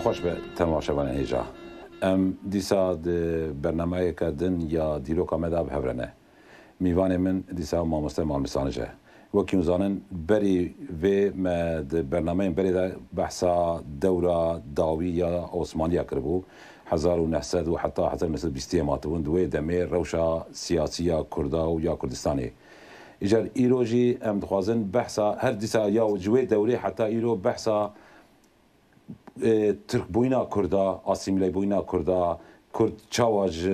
خوش به تماشاوان ایجا دیسا برنامه کردن یا دیلوکا مداب هورنه میوان من دیسا مامسته مالمسانجه وكي مزانن بري في ما برنامج بري ده بحثا دورة داوية عثمانية كربو 1900 وحتى حتى مثل بيستيه ماتون دوي دمير روشة سياسية كردا ويا كردستاني إجار إيروجي أم دخوازن بحثا هر ديسا يا جوي دوري حتى إيرو بحثا ترك بوينا كردا أسيميلي بوينا كردا كرد چاواج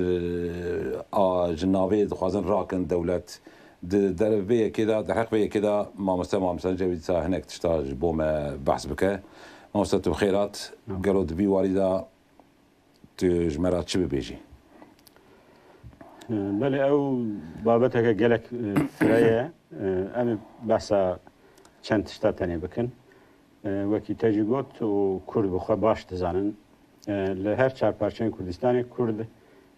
جناوي دخوازن راكن دولت در وی کدا در حق وی کدا ما مثلا جوید سا هناك تشتاج بوم بحث بك ما تو خيرات قالوا دبي والدا تجمرات شبه بيجي بله او بابتك جلك فريا ام بحثا چند تشتا تاني بكن وكي تجي قوت وكرد بخوا باش تزانن لهر چار پارچين كردستاني كرد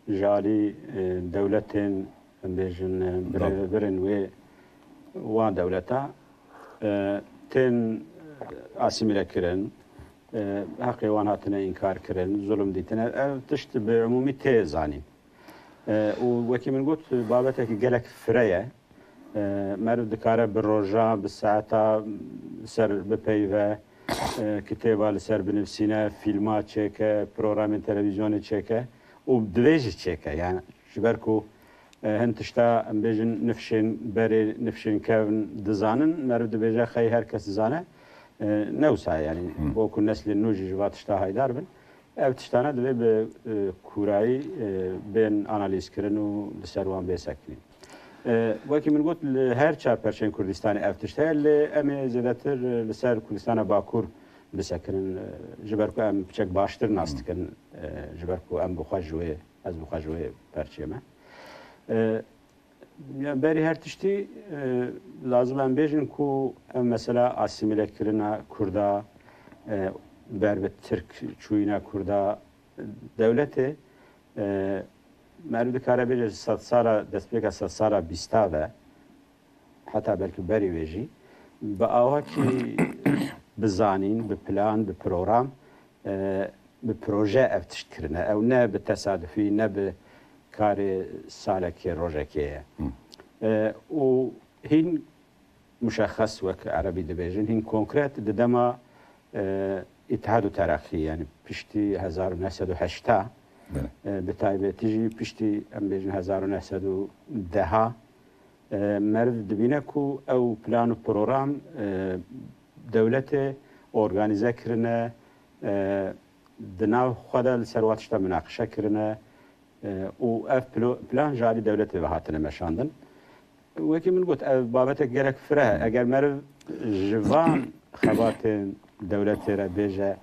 جالي دولتين بيجن برن وان دولتا تن اسيميلا كرن حقي وان هاتنا انكار كرن ظلم ديتنا تشت بعمومي تيزاني وكي من قلت بابتك جلك فريا مرد دكاره بالروجا بالساعتا سر ببيفا كتابه لسر بنفسينا فيلمات تشيكا برنامج تلفزيوني تشيكا وبدويج تشيكا يعني شبركو هنتشتا ام بيجن نفشين بري نفشين كون دزانن مرد بيجا خي هر كس زانه نوسا يعني بوكو نسل النوجي جوات شتا هايدار بن او تشتانا دبي بكوراي بين اناليز كرن و لسروان بيسكنين وكي من قلت هر چار پرچين كردستاني او تشتا اللي امي زيادتر لسر كردستان باكور بسكنن جبركو ام بچك باشتر ناستكن جبركو ام بخواجوه از بخواجوه پرچيمه يعني بري هر تشتي لازم ام بيجن كو مثلا اسيميله كرنا كردا بربت ترك چوينا كردا دولته مرود كاره بيجي 100 سال دسبيك 100 سال بيستاوه حتى بلكي بري ويجي باوا كي بزانين ببلان ببروغرام ببروجي افتشت كرنا او نه بالتصادفي نه كاري سالك روجكيه وهين مشخص وك عربي دبيجن هين كونكريت ددما اتحاد وتراخي يعني بشتي 1908 بتايبه تجي بشتي ام بيجن 1910 مرد دبينكو او بلان وبروغرام دولته اورغانيزا كرنا دنا خدل سرواتشتا مناقشه كرنا و اف بلان جاري دولتي بهاتنا مشاندن وكي من قلت بابتك جرك فرها اگر مر جوان خبات دولتي را بيجا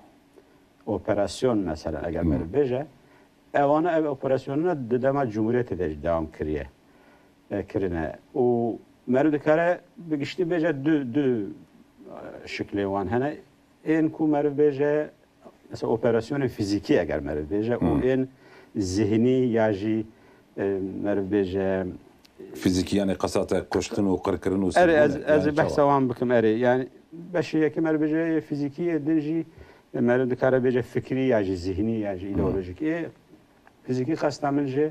اوبراسيون مثلا اگر مر بيجا اوانا اوبراسيون ددما جمهوريت دوام كريه كرنا و مرد كاره بگشتي بيجا دو شكل وان هنا ان كو مر بيجا مثلا اوبراسيون فيزيكي اگر مر بيجا و ان ذهني ياجي مرف بيجا فيزيكي يعني قصات كشتن وقركرن اري از بحث وان بكم اري يعني باش هي كمر بيجا فيزيكيه دنجي مرف دكاره بيجا فكري ياجي ذهني ياجي ايديولوجيك فيزيكي خاص تعمل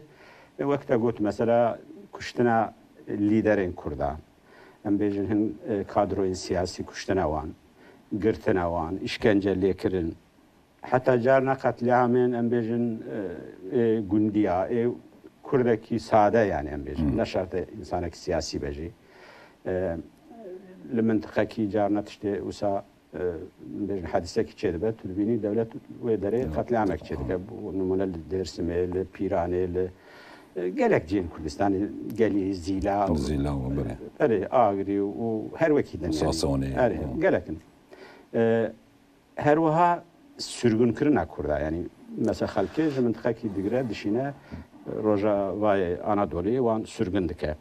وقتها قلت مثلا كشتنا ليدرين كردان ام بيجن هن كادرو سياسي كشتنا وان قرتنا وان اشكنجه ليكرن حتى جارنا قتل عامين ام بيجن جنديا كردكي ساده يعني ام بيجن نشرت انسانك سياسي بجي المنطقه كي جارنا تشتي وسا بيجن حادثه كي تشدبت تبيني دوله ويدري قتل عامك تشدك نمونه الدرسمه البيراني قالك جين كردستان قالي زيلا وبره اري اغري وهر وكيدن ساسوني اري قالك هر وها sürgün kırına kurda yani mesela halkı منطقه ki digre dışına roja vay Anadolu wan sürgün dike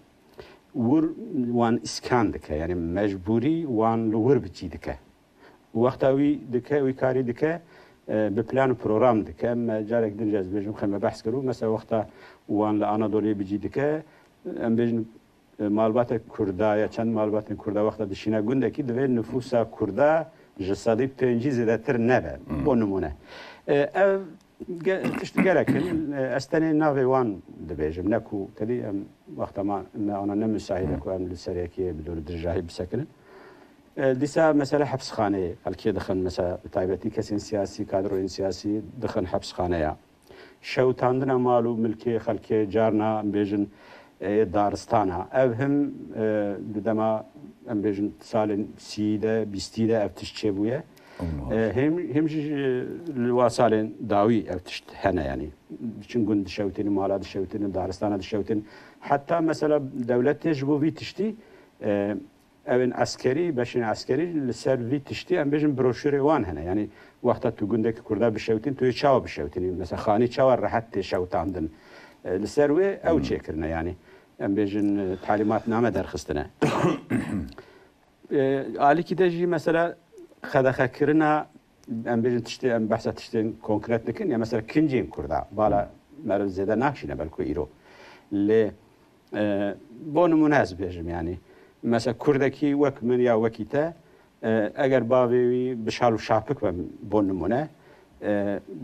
vur wan iskan dike yani mecburi wan lur biçi dike وقتاوی دکه وی کاری دکه به پلان و پروگرام دکه ما جارک دنجاز بیشم خیلی بحث کرد مثلا وقتا وان لآنادولی بجی دکه ام بیشم معلومات کرده یا چند معلومات کرده وقتا دشینه گنده کی دوی نفوس کرده جسادی پنجی زیادتر نبه با نمونه ev tiştî gelekin estenê navê wan dibêjim ne ku tedî em wexta me ana ne müsaîd ku em li serekiyê bi dor dirjahî bisekinin. Dîsa mesela hepsxaneyê xelkê dixin mesela bi taybetî kesên siyasî kadroyên siyasî dixin hepsxaneya. Şewtandina mal û milkê xelkê carna em bêjin daristana. Ev him di dema em bêjin salên sî de bîstî de ev tişt çêbûye. Hem jî li wa salên dawî ev tişt hene yani. Çin gund dişewtînin, mala dişewtînin, daristana dişewtînin. Hatta mesela devletê ji bo vî tiştî evin askerî, beşên askerî li ser vî tiştî em bêjin broşürê wan hene. Yani wexta tu gundekî Kurda bişewtîn, tu yê çawa bişewtînî. Mesela xanî çawa rehet tê şewtandin. Li ser wê ew çêkirine yani. Em bêjin talîmatname derxistine. Alîkî de jî mesela xedexekirina em bêjin tiştê em behsa tiştên konkret dikin ya mesela kincên Kurda bala meriv zêde naxîne belku îro. Lê bo nimûne ez bêjim yani. Mesela Kurdekî wek min ya wekî te eger bavê wî bişal û şapik be bo nimûne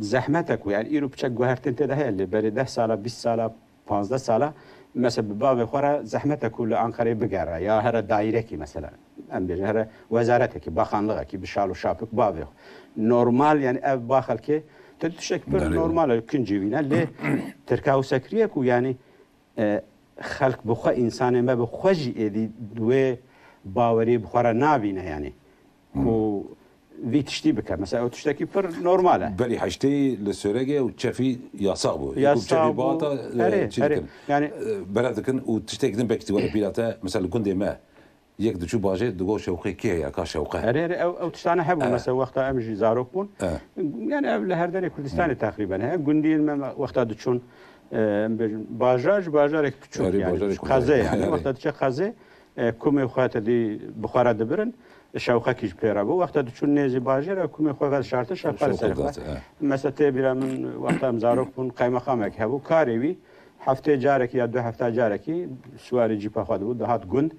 zehmetek û yani îro piçek guhertên tê de heye lê berê 10 sala 20 sala 15 sala mesela bi bavê xwe re zehmetek û li Ankarayê bigere ya here dairekî mesela em bêjin here wezaretekî baxanlığekî bişal û şapik bavê xwe normal yani ev ba xelkê te tiştek pir normal e kincî wîne lê tirka û sekriyek û yani xelk bi xwe însanê me bi xwe jî êdî wê bawerî bi xwe re nabîne yani ku vî tiştî bike mesela ew tiştekî pir normal e. Berî heştê li Sêregê û çefî yasak bû. Yasak bû. Yani berev dikin û tiştekî din bekî were pîrate mesela li gundê me yek diçû bajê digot şewqê kê ya ka şewqe. ew tiştane hebû mesela wexta em jî zarok bûn. Yani ev li her derê Kurdistanê teqrîben heye. Gundiyên me wexta diçûn bajar bajarek küçük yani qaze yani wexta diçe qaze kumê xwe tedî bi xwe re dibirin şewqekî ji pêre bû wexta diçûn nêzî bajar ew kumê xwe veşartin şewqe li ser xwe mesela tê bîra min wexta em zarok bûn qeymeqamek hebû karê wî heftê carekî ya du hefta carekî siwarî cîpa xwe dibû dihat gund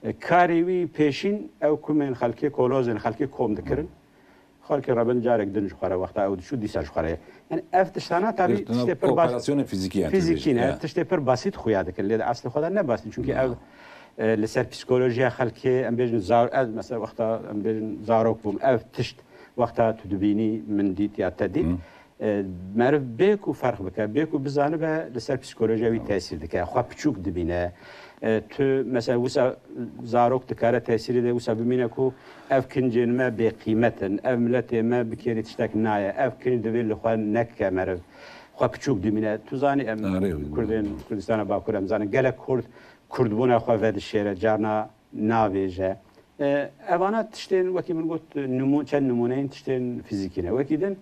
karê wî pêşîn ew kumên xelkê kolozên xelkê kom dikirin xelkê rabin carek din ji xwe re wexta ew diçû dîsa ji xwe re yani ev tiştana tabii tiştê pir fîzîkî ne tiştê pir basît xuya dikin lê eslî xwe de ne basît çünkü ev li ser psikolojiya xelkê em bêjin ez mesela wexta em bêjin zarok bûm ev tişt wexta tu dibînî min dît ya te dît meriv bêk û ferq bike bêk û bizanibe li ser psikolojiya wî tesîr dike xwe piçûk dibîne tu mesela wisa zarok dikare tesîrê de wisa bimîne ku ev kincên me bêqîmetin ev milletê me bi kêrî tiştek naye ev kinc divê li xwe neke meriv xwe piçûk dibîne tu zanî em Kurdên Kurdistana Bakur em zanin gelek Kurdbûna xwe vedişêre carna navêje evana tiştên wekî min got çend nimûneyên tiştên fîzîkî ne wekî din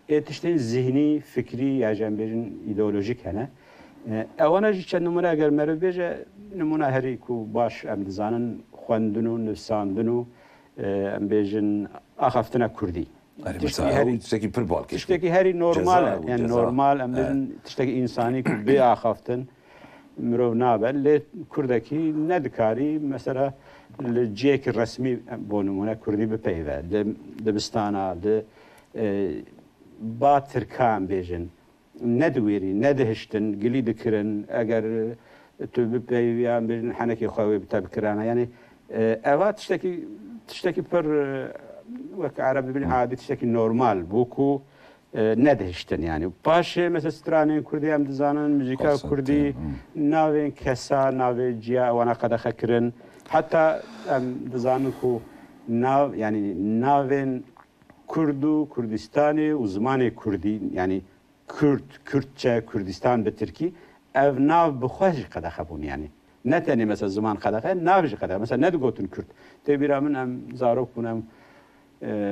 tiştên zihnî fikrî ya jî em bêjin îdeolojîk hene evana jî çend nimûne eger meriv bêje nimûna herî ku baş em dizanin xwendin û nivîsandin û em bêjin axaftina Kurdî tiştekî pir bal tiştekî herî normal e yani normal em bêjin tiştekî însanî ku bê axaftin mirov nabe lê Kurdekî ne dikarî mesela li ciyekî resmî bo nimûne Kurdî bipeyve li dibistana li ba tirka em bêjin ne diwêrî ne dihiştin gilî dikirin eger tu bipeyviya em bêjin henekê xwe wê bi te bikirane yani eva tiştekî pir wek Erebî bin adî tiştekî normal bû ku ne dihiştin yani paşê mesela stranên Kurdî em dizanin müzîka Kurdî navên kesa navê ciya wana qedexe kirin heta em dizanin ku nav yani navên Kurd û Kurdistanê û zimanê Kurdî yani Kürtçe Kurdistan bi Tirkî ev nav bi xwe jî qedexe bûn yani ne tenê mesela ziman qedexe nav jî qedexe mesela ne digotin Kürt tê bîra min em zarok bûn em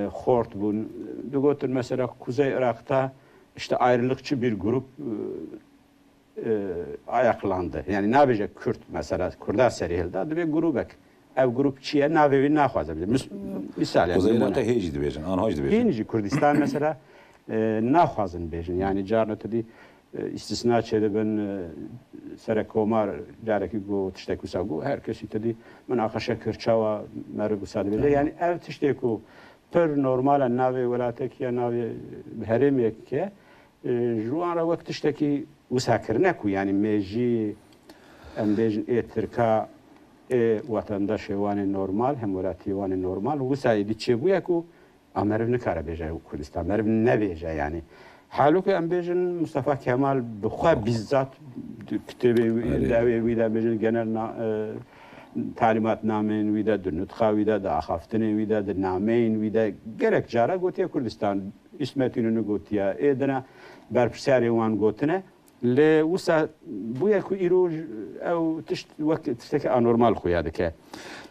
xort bûn digotin mesela Kuzey Irak'ta işte ayrılıkçı bir grup ayaklandı. Yani nabêje Kürt mesela Kurdar serî hilda divê grûbek ev grup çi ye navê wî naxwaze misal Kuzey Irak'ta hêjî dibêjin an haj dibêjin hîn jî Kurdistan mesela naxwazin bêjin yani carna tedî istisna çêdibin serek komar carekî got tiştek wisa got her kesî tedî min aqeşe kir çawa meriv wisa dibêje yani ev tiştê ku پر نورمال ناوی ولایت که ناوی هرمی که جوان را وقتش تکی وساکر نکو یعنی میجی ام بیجن ترکا وطنده شوان نورمال هم ولایتی وان نورمال وسایدی چه بویا کو امرو نکاره بیجه کردستان امرو نبیجه یعنی حالو که ام بیجن مصطفی کمال بخواه بیزات کتابی داوی ویدا بیجن genel تعلیمات نامین ویدا در نطخا ویدا در آخافتنی ویدا در نامین ویدا گرک جارا گوتیا کردستان اسمتینو گوتیا ایدنا برپرسیاری وان گوتنه ل وسا بویا کو ایروج او تشت وقت تشتكي انورمال خويا هذاك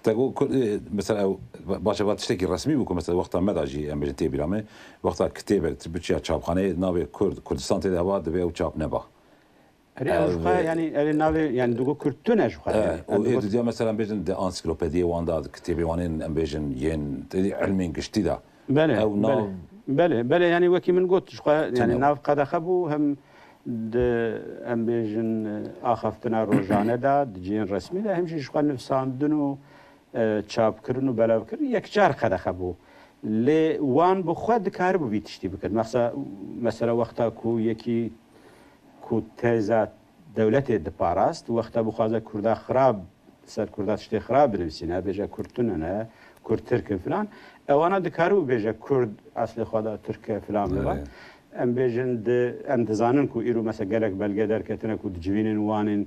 تقول مثلا باشا تشتكي رسمي بكم مثلا وقتها مداجي ام تي بيرامي وقتها كتابه تبتشي تشابخانه ناوي كردستان تي هوا دبي او تشاب نبا يعني ناوي يعني دوغو كرتونه شو دي مثلا بيجن دي انسيكلوبيديا واندا كتابي وانين ام بيجن ين علمين قشتيدا بله او بله يعني وكي من قلت يعني ناف قد خبو هم ام بیژن آخفتنا روزانه دا جین رسمی دا همچنین شو نفساندن و چاپ کردن و بلاو کردن یک جار قد خبو ل وان بخواد کار بو بیتشتی بکرد مثلا وقتا کو یکی کو تزا دولت دپاراست وقتا بخوازه کرده خراب سر کرده تشتی خراب بنویسینه بیجه کردتونه کرد ترک فلان اوانا دکارو بیجه کرد اصل خدا ترک فلان ببا ام بیژن ام دزانن کو ایرو مثلا گلک بلگه در کتنه کو دجوینن وانن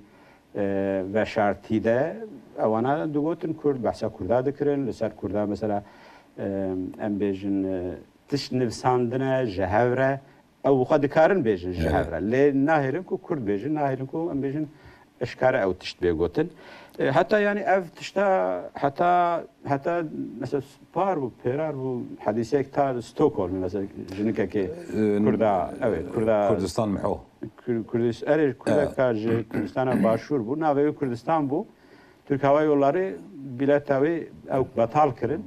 و شرطی ده اوانا دوگوتن کرد بحثا کرده دکرن لسر کرده مثلا ام بیژن تش نفساندنه جهوره او خود کارن بیژن جهوره لی ناهرن کو کرد بیژن ناهرن کو ام بیژن اشکاره او تشت بیگوتن حتى يعني اف تشتا حتى مثلا بار و بيرار و حديثك تاع ستوكهولم مثلا جنك كي كردستان محو كردستان باشور بو ناوي كردستان بو Türk Hava Yolları biletavi ev batal kırın.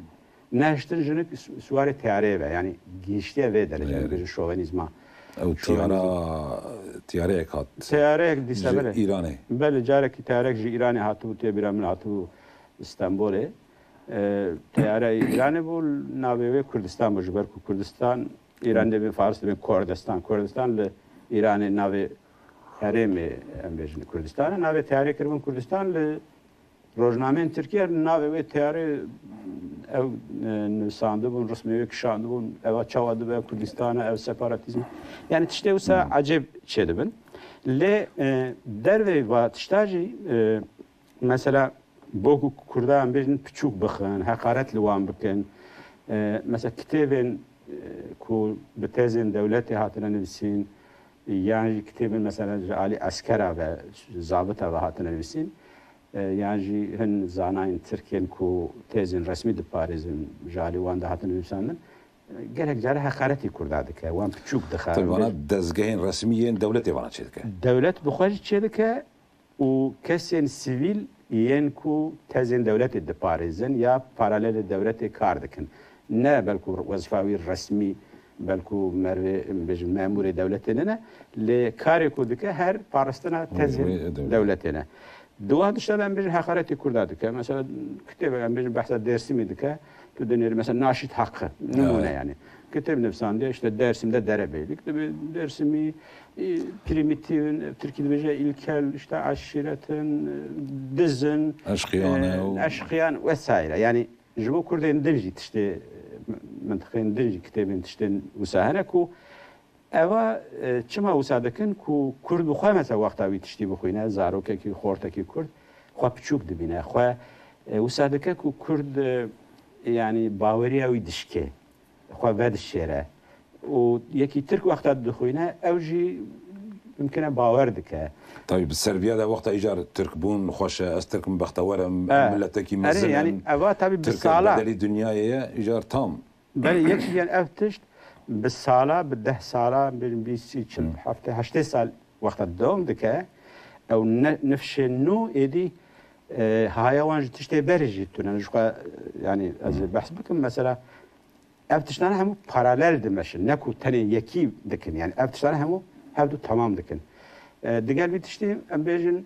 Neştin jünük suari tiyareye ve yani geçtiğe ve derece bir şovenizma. Ev tiyareye kat. Tiyareye dise böyle. İran'e. Böyle carek tiyarek ji İran'e hatı bu tiye biramın hatı bu İstanbul'e. Tiyare İran'e bu navevi Kürdistan bu jiber Kürdistan İran'da bir Fars'ta bir Kurdistan İran'e navi heremi embejin Kürdistan navi tiyare kırmın Kürdistan Rojnamen Türkiye navi ve tiyare ev nüsandı bun resmi ve kişandı bun ev çavadı ve Kürdistan'a ev separatizm yani işte bu acayip şeydi ben le derve ve tiştaji mesela boku Kürdan bir küçük bakın hakaret liwan bakın mesela kitabın ku betezin devleti hatına nefsin yani kitabın mesela Ali askera ve zabıta ve hatına nefsin yani hen zanayin Türkiye'nin ku tezin resmi de Paris'in jali wan da hatına nefsanın gerek jari hakareti kurdadık wan küçük dıkar tabii bana dezgahın resmiyen devleti bana çedik devlet bu kadar çedik o kesin sivil yen ku tezin devleti de Paris'in ya paralel devleti kardıkın ne belki vazifavi resmi belki memuri devletine le kare kudike her Paris'tana tezin devletine dua dışarıdan bir hakareti kurdadık mesela kütübe bir bahsa Dersim'i dike tu denir mesela naşit hakkı numune yani kitap nefsan diye işte Dersim'de derebeylik tabi Dersim'i primitivin Türkiye'de ilkel işte aşiretin dizin aşkiyan vesaire yani jibo Kurdin dirjit işte منطقين درج كتابين تشتن وساهنكو اوا چما وسادكن كو كرد بخوا مثلا وقتا وي تشتي بخوينا زاروكا كي خورتا كي كرد خو بچوك دبينا خو وسادكا كو كرد يعني باوريا وي دشكي خو بعد الشارع و يكي ترك وقتا دخوينا اوجي يمكن باور دكا طيب السربيا ده وقت ايجار ترك بون خوش استرك من بختوره ملتكي مزن يعني اوا تابي بالصاله بدل الدنيا ايجار تام بل يكفي يعني افتشت بالصاله بده صاله بالبيسي حفته 8 سال وقت الدوم دكا او نفش نو ايدي هايوان تشتي برجيتون انا يعني از بحث بكم مثلا افتشتنا هم paralel دمشن نكو تاني يكي دكن يعني افتشتنا هم هادو تمام دكن دیگر بیتشتیم ام بیشن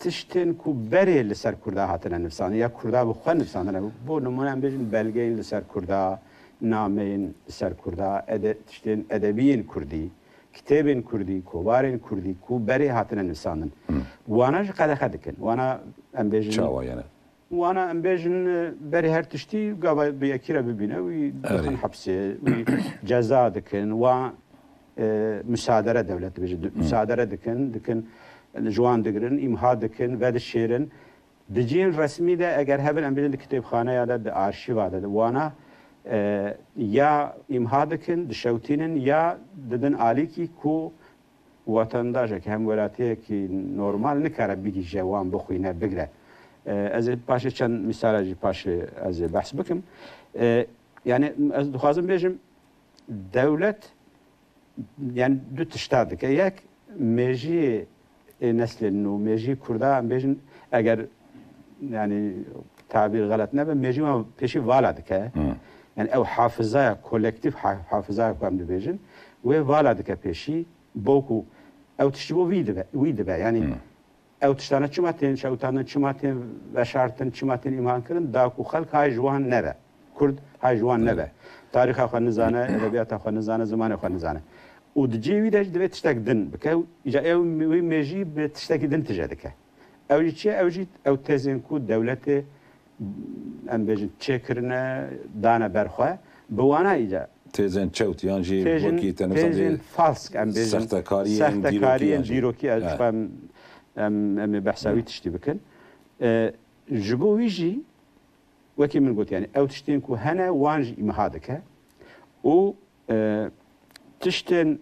تشتن کو بری لسر کرده هاتن نفسانی یا کرده بخوان نفسانی بو نمونه ام بیشن بلگه لسر کرده نامین سر کردا تشتین ادبیین کردی کتابین کردی کوبارین کردی کو بری هاتن نسانن وانا قد خدکن وانا ام بیجن چاوا یعنی وانا ام بیجن بری هر تشتی قبا بیاکیرا ببینه وی دخن حبسه وی جزا دکن و مساعدة دولة بيجي مساعدة دكن جوان دقرن إمها دكن بعد الشيرن دجين رسمي ده أجر هبل أم بيجي كتاب خانة يا ده أرشيف هذا وانا يا إمها دكن دشوتينن يا ددن عليكي كو وطنداجك هم ولاتيه كي نورمال نكره بيجي جوان بخوينه بقرأ از باشه چند مثالی باشه از بحث بکم يعني از دخوازم بيجم دولة يعني دو تشتاد که یک مجی نسل نو مجی کرده بیشن اگر يعني تعبیر غلط نبه مجی ما پیشی والد که يعني او حافظه کولکتیف حافظه کام بیشن و والد که پیشی بوکو او تشتبو ویده به يعني او تشتانه چماتین شوتانه چماتین و شرطن چماتین ایمان کردن داکو خلق های جوان نبه کرد های جوان نبه تاریخ خو نزانه ادبیات خو نزانه زمان خو نزانه ودجي ويداش دبي تشتاك دن بكا إجا أو ميجي بتشتاك دن تجادك أو جي أو جي أو تزين كود دولته أم بيجي تشكرنا دانا برخوا بوانا إجا تزين تشوت يانجي وكي تزين فالسك أم بيجي سختكاري ديروكي أشفام أم بحساوي تشتي بكن جبو ويجي وكي من قلت يعني أو تشتين كو هنا وانجي مهادك و تشتن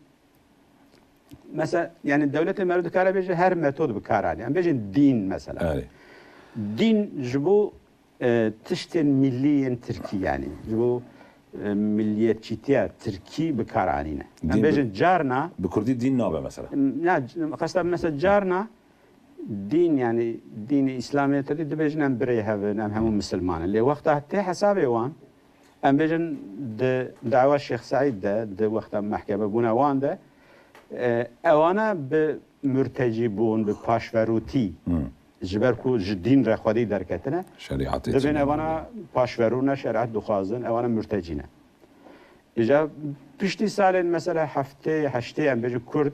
مثلا يعني الدولة المرد كارا بيجي هر ميثود بكاراني يعني بيجي دين مثلا دين جبو تشتن مليا تركي يعني جبو مليات شتيا تركي بكارانينا يعني بيجي جارنا بكردي دين نابه مثلا لا قصدا مثلا جارنا دين يعني دين إسلامي تدي بيجنا بريها هم مسلمان اللي وقتها تي حسابي وان ام بيجن دعوة الشيخ سعيد ده وقت محكمة بونا وان ده اوانا بمرتجبون بپاشوروتی جبركو جدين رخوادي دركتنا شريعتي دبين اوانا پاشورونا شريعت دخوازن اوانا مرتجينا اجا پشتی سالين مثلا هشته ام بيجي كرد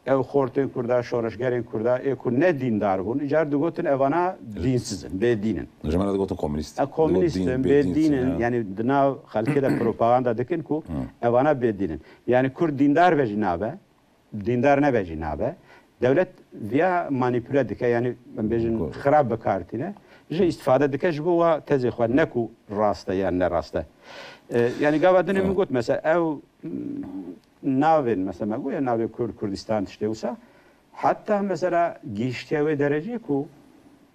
او خورتين كردا شورشگرين كردا ايكو نه دين دار بون اجار دوگوتن اوانا دينسزن بدينن جماعه دوگوتن كومونيست كومونيست بدينن يعني دنا خلكه ده بروباغندا دكن كو اوانا بدينن يعني كرد ديندار بجنابه ديندار نه بجنابه دولت via manipüle dike yani ben bejin خراب بکارتینه جه استفاده دike جبو تزی خو نکو راسته یا نه راسته yani gavadını mı gut mesela ev navin mesela bu ya navi Kürdistan işte olsa hatta mesela geçtiği derece ku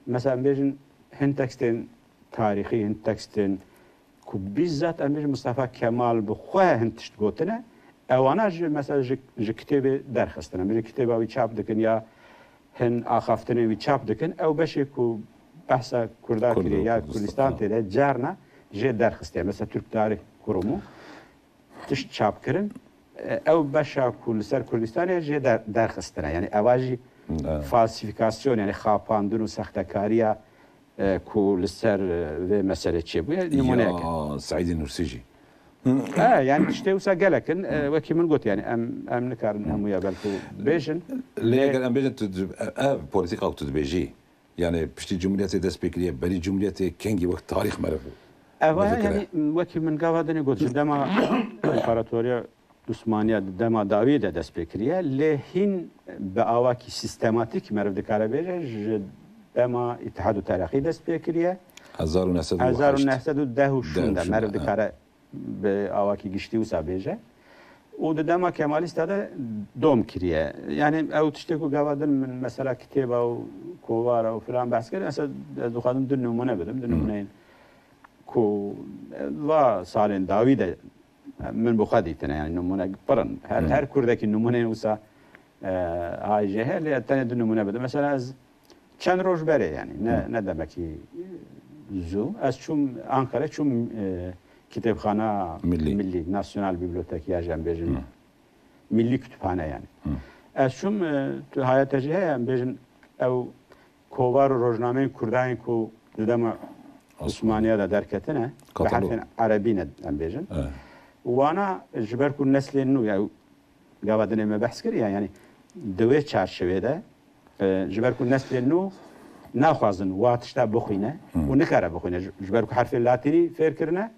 mesela bejin Hintekstin tarihi Hintekstin ku bizzat amir Mustafa Kemal bu xwe hintişt gotine ewana mesela ji kitabı derxistine bir kitabı çap dikin ya hin axaftını çap dikin ev beşi ku bahsa Kurda kiri ya Kürdistan tede carna je derxistiye mesela Türk Tarih Kurumu tiş çap kirin ev beşa ku ser Kürdistan'e je derxistine yani evaji falsifikasyon yani xapandın u saxtekariya ku لسر ve mesele çi bu numune سعيد النرسيجي yani işte usa gelakin ve kimin got yani em nikarin hem ya belki bejin ليه ام بيجن بوليتيكا وتدبيجي يعني بشتي جمهورية دسبيكريه بلي جمهورية كينجي وقت تاريخ مرفو اوا yani ve kimin gavadını got dema imparatoriya Osmaniye dema David de despekriye lehin be avaki sistematik merv karabeje dema İttihad-ı Terakki despekriye 1910 şunda merv kara be avaki geçti usa beje o da dema Kemalist da dom kiriye yani ev işte ku gavadın mesela kitaba o kovara o falan basker mesela dukhadın dün numune bedim dün numuneyin ku va salin David من بخاديتنا يعني نمونه قرن هر كردك النمونه وسا هاي جهه الثانيه النمونه بده مثلا از چند روز بره يعني نه دمکی زو از چون انقره چون کتابخانه ملی ناسیونال بیبلیوتک یا جنب بجن ملی kütüphane yani از چون تو حیات جهه هم بجن او کووار روزنامه کردان کو ددم عثمانية دا دركتنا قتلوه. بحرف عربينا أم بيجن اه وانا جبركو النسل إنه يعني قابدنا ما بحث كريا يعني دويت شعر شوية جبركو النسل إنه ناخذن واتشتا بخوينه ونكاره بخوينه جبركو حرف اللاتيني فير كرنا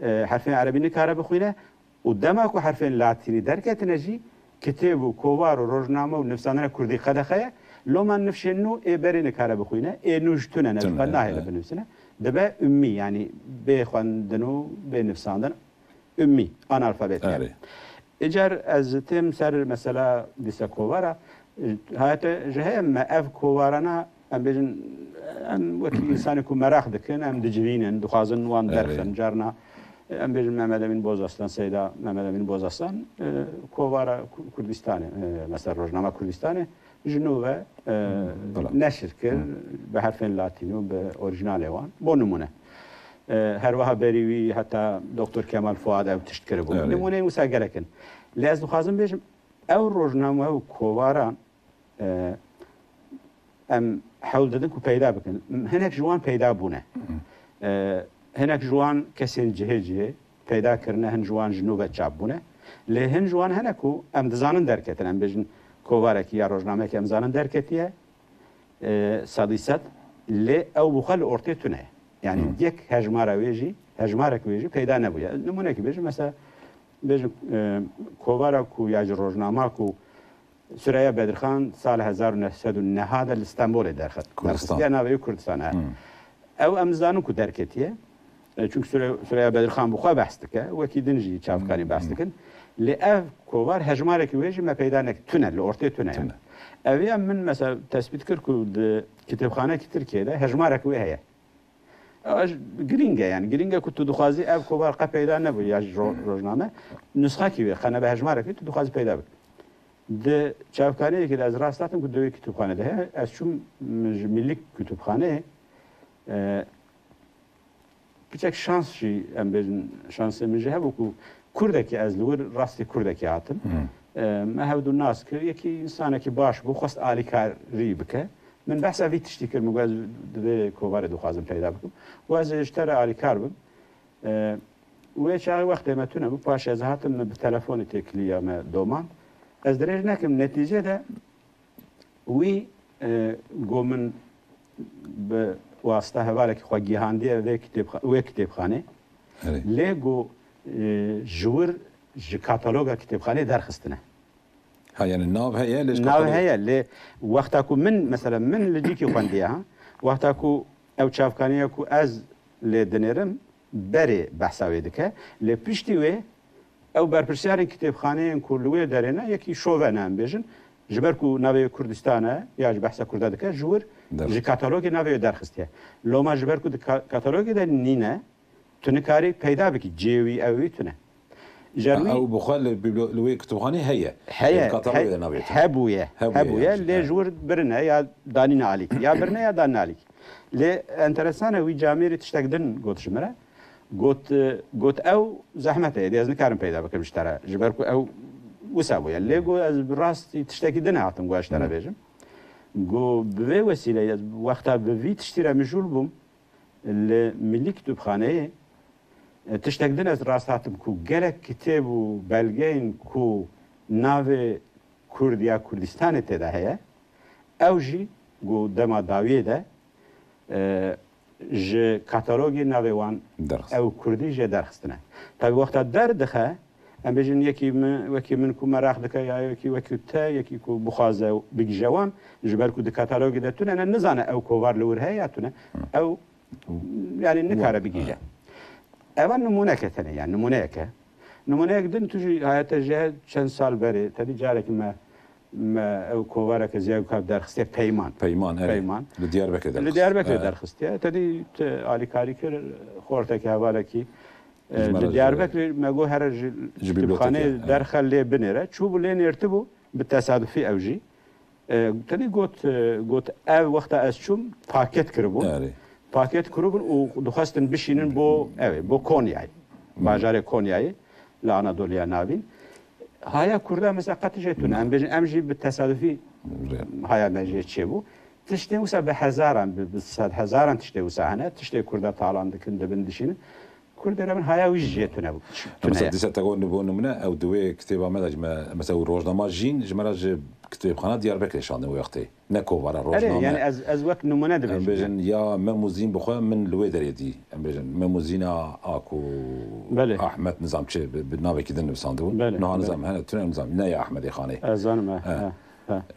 حرفين عربي نكاره بخوينه ودماكو حرفين لاتيني دركتنا جي كتاب وكوار وروجنامه ونفسانا كردي خدخه لو ما نفش انه بري نكاره بخوينه نوجتنا نفقنا هي بنفسنا دبا امي يعني بخوندنو بنفساندن امي انالفابet يعني اجر از تم سر مثلا ديسا كوارا هات جهم اف كوارنا ام بيجن ام وكي انسان يكون مراخ دكن ام دجرين دخازن وان درخن جارنا ام بيجن محمد امين بوزاسلان سيدا محمد امين بوزاسلان كوارا كردستان مثلا روزنامه كردستان جنوب نشر کرد به حرفین لاتینو به اورجینال وان بو نمونه هر وها بریوی حتی دکتر کمال فؤاد او تشت کرده بود نمونه مساگره کن لازم خازم بیشم او روزنامه و کوارا ام حول دادن کو پیدا بکن هناك جوان پیدا بونه هناك جوان کسی جهه پیدا کرنه هن جوان جنوب چاب بونه له هن جوان هناكو ام دزانن درکتن ام بیشن کوارکی یا روزنامه که امزانن درکتیه صدیست لی او بخل ارتی تونه یعنی یک هجماره ویجی هجماره ویجی پیدا نبوده نمونه که بیشم مثلا بیشم کوارکو یا روزنامه کو سوریه بدرخان سال 1909 در استانبول درخت کردستان ناوی کردستان او امزانو کو درکتیه چون سوریه بدرخان بخوا بحث که وکی دنجی چافکانی بحث کن لأف كوار هجمارة كويجي ما بيدانك تونل لأورتي تونل أبي من مثلا تثبيت كركو كتاب خانة كتير ده هجمارة كوي هي جرينجا يعني جرينجا كنت دخازي أف كوار قا بيدان نبو يا روزنامه نسخة كوي خانة بهجمارة كنت دخازي بيدا بك ده شافكاني كده از راستاتم كنت دوي كتاب خانة ده از شو ملك كتاب خانة بچك شانس شي ام بين شانس من جهه بكو كردكي از لور راستي كردكي هاتم ما هودو الناس يكي انسانكي باش بو خست الي كاري بك من بحث في تشتكر مغاز دي كوبار دو خازم پیدا بكم واز اشترى الي كارب ويشاغي وقت ما تونه بو باش از هاتم بالتليفون تكليا ما دومان از درج نكم نتيجه ده وي قومن بواسطه هوالك خو جهانديه و كتاب خانه ليغو جور كاتالوجا كتابخانه درخستنه ها يعني الناو هي ليش الناو هي اللي وقتاكو من مثلا من اللي جيكي خونديها وقتاكو او تشافكانيكو از لدنيرم بري بحثاوي دكه لبيشتي او برپرسیار کتابخانه کلوی درنه یکی شوه نام بیشن جبرکو ناوی کردستانه یا بحث کرده دکه جور جی کاتالوگ ناوی درخستیه لوما جبرکو کاتالوگ در نینه تنکاری پیدا بکی جیوی اوی تنه او بخال لوی کتابخانه هي کاتالوگ ناوی هبويه اللي جور برنه یا دانین علیک یا برنه یا دانین علیک لی انترسانه وی جامعه تشتکدن گوتش مره قلت او زحمته دي از نكارم پیدا بكم اشترى جبركو او وسابو يعني ليغو از براستي تشتكي دنا هاتم غو اشترى بيجم غو بوي وسيله وقتها بفي تشترى مجول بوم الملي كتابخانه تشتكي دنا از راست هاتم كو جلك كتاب وبلغين كو ناوي كرديا كردستان تدا هي اوجي غو دما داويه ده ج کاتالوگی نویوان او کردی ج درخستنه تا وقت در دخه ام بجن یکی من کو مراخ دکه یا یکی تا یکی کو بخازه بگجوان جبر کو د کاتالوگی دتونه نه نزانه او کوار لور هياتونه او يعني نکاره بگیجه اول نمونه کتنه يعني نمونه دن توجي هایت جه چند سال بره تدی جارك ما او کوارک زیاد کار درخسته پیمان لدیاربکر درخسته تدی آلیکاری کر خورده که حواله کی لدیاربکر مگو هر کتابخانه درخل لی بنره چوب لی نرتبو بالتصادفی اوجی تدی گوت او وقت از چوم پاکت کربون و دخواستن بشینن بو کونیای باجار کونیای لانادولیا ناوین هایا کرده مثلا قطع جتونه ام جی بالتصادفی هایا مجید چه بو تشتي وسا بهزاران بصد هزاران تشتي وسا هنا تشتي كردا طالان دكن دبن دشين كردا من هيا ويجيتنا مثلا ديسا تقول نبون منا او دوي كتابه مدج مثلا روزنامه جين جمراج كتابخانه ديار بكر شان وقتي نكو ورا روزنامه يعني از وقت نمونه دبن بيجن يا مموزين بخو من الويدر دي بيجن مموزينا اكو بله. احمد نظام شي بالنابه كده نفساندون نو نظام هنا تنر نظام نا يا احمد يا خاني ازان ما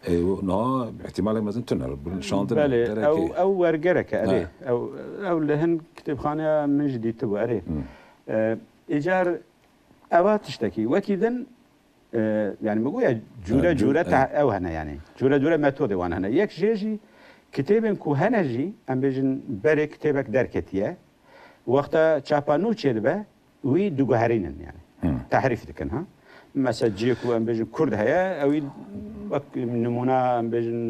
ايوه نو احتمال مثلا تنر بالشاندر بله او ورقرك عليه او لهن كتابخانه من جديد تبو عليه ايجار اوات تشتكي وكذا يعني بقول جورة او هنا يعني جورة ميثود وان هنا يك جيجي كتابن كو هنجي ام بيجن بري كتابك دركتيه وقتا تشابانو تشيربه وي دوغهرينن يعني تحريف دكن ها مسجيكو ام بيجن كرد هيا او نمونه ام بيجن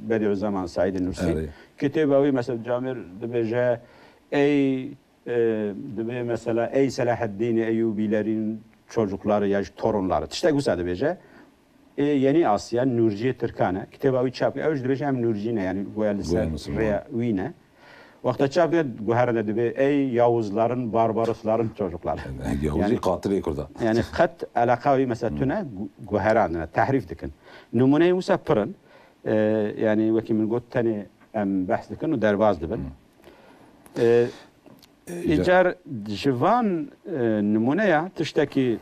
بديع الزمان سعيد النورسي كتابه مثلا جامر دبجه اي دبي مثلا اي صلاح الدين ايوبيlerin çocukları ya torunları işte güzel beje yeni Asya Nurciye Türkane kitabı çapı evj beje hem Nurcine yani goyalisa veya wine vakta çapı goharada debe ey Yavuzların barbarosların çocukları Yavuzi katili kurda yani kat alakavi mesela tüne goharan tahrif dikin numune musa pırın yani veki min got tane em bahs dikin o derbaz dibin İcar jivan numune ya tişteki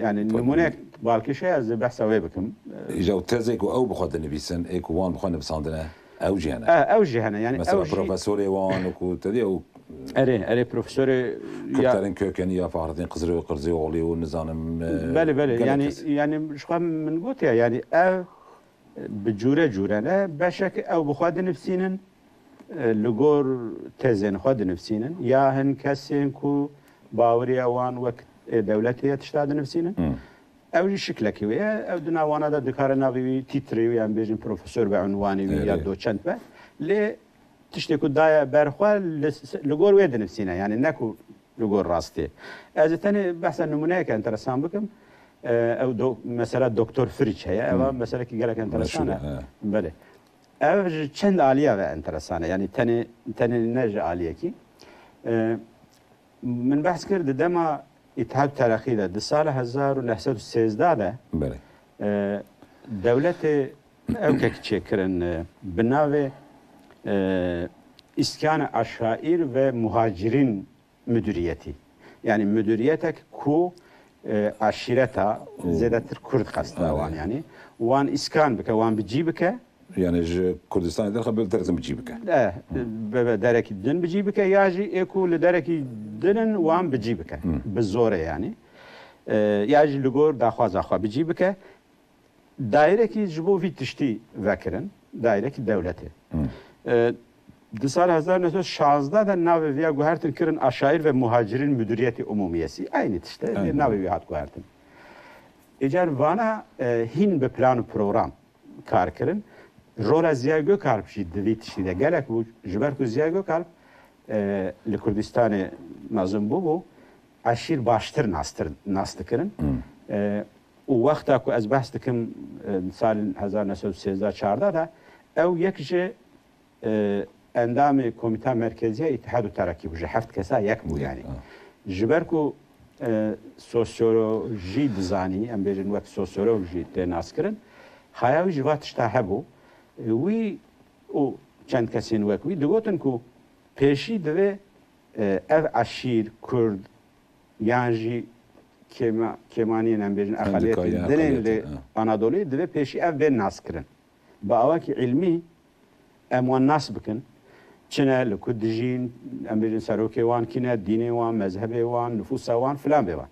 yani numune balki şey az bahsa ve bakım. İca tezek o بخواد نبيسن ايكو وان بخواد نبساندنا اوجي هنا اوجي هنا يعني مثلا بروفيسور وان وكو تدي او اري بروفيسور يا كابتن كوكن يا فهرتين قزري وقرزي وغلي والنظام بله يعني شو من قلت يعني او بجوره جورنا بشك او بخواد نفسينن لگور تزن خود نفسینن یا هن کسین کو باوری اوان وقت دولتی تشتاد نفسینن اوجی شکل کیه او دناوانا دا دکار ناوی تیتری و ام بیشن پروفسور به عنوانی یا دوچنت به ل تشتی کو دایا برخوال لگور وید نفسینه یعنی نکو لگور راستی از تانی بحث نمونه که انترسان بکم او مثلا دکتر فریچ هیا او مثلا کی گله انترسانه بله اوج چند عالیه و انترسانه یعنی تنی نج عالیه کی من بحث کرد دما اتحاد ترقی ده سال 1913 ده بله دولت او که چکرن بناوه اسکان اشایر و مهاجرین müdüriyeti yani müdüriyetek ku aşireta zedetir Kürt kastı wan yani wan iskan bike wan bici bike يعني كردستان ده خبل ترزم بجيبك درك دن بجيبك ياجي اكو لدرك دنن وام بجيبك بالزوره يعني ياجي لغور داخواز اخوا بجيبك دايره کی جبو في تشتي ذكرن دايره کی دولتي دسال 1916 da navi veya guhertin kirin aşair ve muhacirin müdüriyeti umumiyesi aynı işte navi veya guhertin eğer vana hin be plan program kar kirin رولا زیاد گوکارب شید دویت شده گلک بود جبر کو زیاد گوکارب لکردستان نظم بو عشیر باشتر ناست کردن و وقتا کو از بحث دکم سال 1913 دا او یک جه اندام کمیته مرکزی اتحاد و ترقی بوده هفت کسا یک بود یعنی جبر کو سوسیولوژی دزانی ام بیشتر وقت سوسیولوژی تناس کردن خیالی جواتش تهبو وی او چند کسی نوکوی دوگتن کو پیشی دوه اف عشیر کرد یانجی کمانی نمیدن اقلیت دنیل آنادولی دوه پیشی اف به ناس کردن با آواکی علمی اموان ناس بکن چنه لکودجین نمیدن سروکی وان کنه دینی وان مذهبی وان نفوس وان فلان بیوان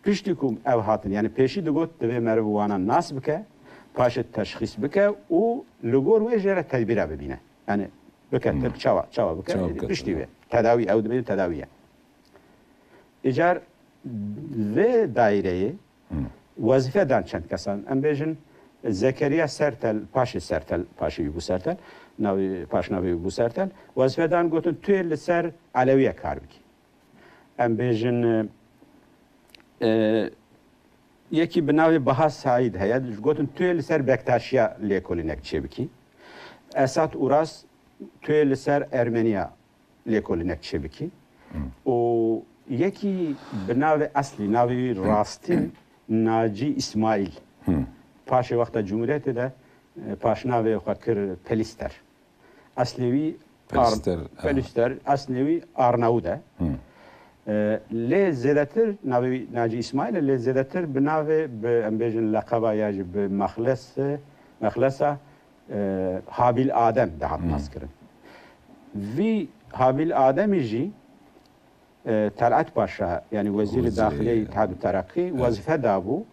پیشتی کوم او هاتن یعنی پیشی دوگت دوه مروانا ناس بکه پاش تشخیص بکه و لگور و اجاره تدبیره ببینه یعنی بکه چاوا بکه پشتی به تداوی او دبیر تداویه اجار و دایره وظیفه دان چند کسان ام بیشن زکریا سرتل پاشی بو سرتل ناوی پاش ناوی بو سرتل وظیفه دان گوتن توی لسر علویه کار بکی ام بیشن یکی بناوی بها سعید هست گفتن توی لسر بکتاشیا لیکولینک چه بکی Esat Uras توی لسر ارمنیا لیکولینک شبکی و یکی به ناو اصلی ناوی راستین ناجی اسماعیل پاش وقت جمهوریت ده پاش ناوی خاطر پلیستر اصلیوی پلیستر اصلیوی آرناوده لی زیادتر ناوی ناجی اسماعیل لی زیادتر به ناوی به امبیجن لقبا یاج به مخلصه هابیل آدم ده hat maskırın. Ve Habil Adem'i ji Talat Paşa yani Vezir-i Dahiliye İttihat-ı Terakki vazife da bu.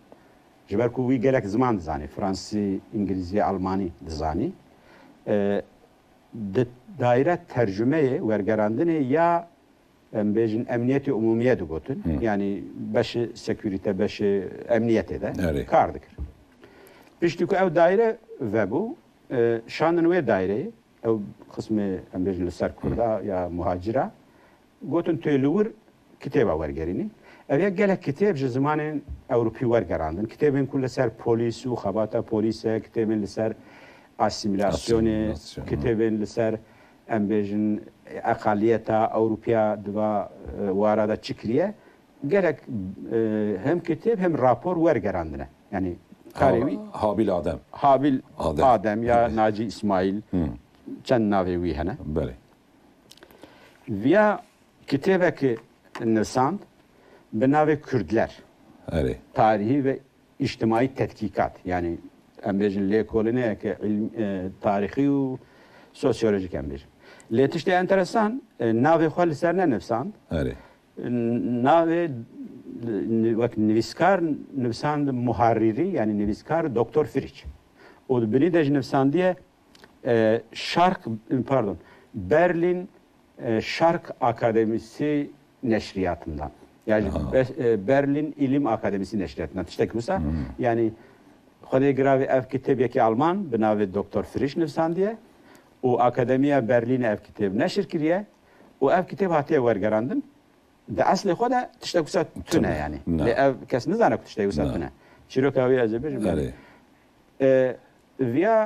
Jiber ku vi gerek zaman dizani. Fransız, İngilizce, Almani dizani. Daire tercümeye vergerandine ya bejin emniyeti umumiye de gotun. Yani beşi sekürite, beşi emniyete de kardık. Pişti ev daire ve bu şanın ve daireyi ev kısmı emrejin ser kurda ya muhacira gotun tölür kitaba vergerini ev ya gelek kitap zamanın Avrupa vergerandın kitabın kulle ser polis u xabata polise kitabın ser asimilasyonu kitabın ser emrejin akaliyeta Avrupa dva varada çıkriye gerek hem kitap hem rapor vergerandın yani Karevi Habil Adem. Habil Adem ya Naci İsmail çend navi vi hene. Beli. Via kitebeki nivsand be navi Kürtler. Evet. Tarihi ve içtimai tetkikat. Yani emrejin lekoline ki tarihi ve sosyolojik emrejin. Letişte enteresan navi xal serne nivsand. Evet. Navi وقت نویسکار نویسند محرری یعنی نویسکار دکتر فریچ o beni de nefsandiye Berlin Şark Akademisi neşriyatından yani Berlin İlim Akademisi neşriyatından işte kimse yani خود gravi ev kitabı ki Alman benavi Doktor Frisch nefsandiye o akademiye Berlin ev kitabı neşr kiriye o ev kitabı hatiye vergerandın ده اصل خود تشتغل تونه يعني لأب كاس نزانك تشتغل تونه شروكا ويا زبير ويا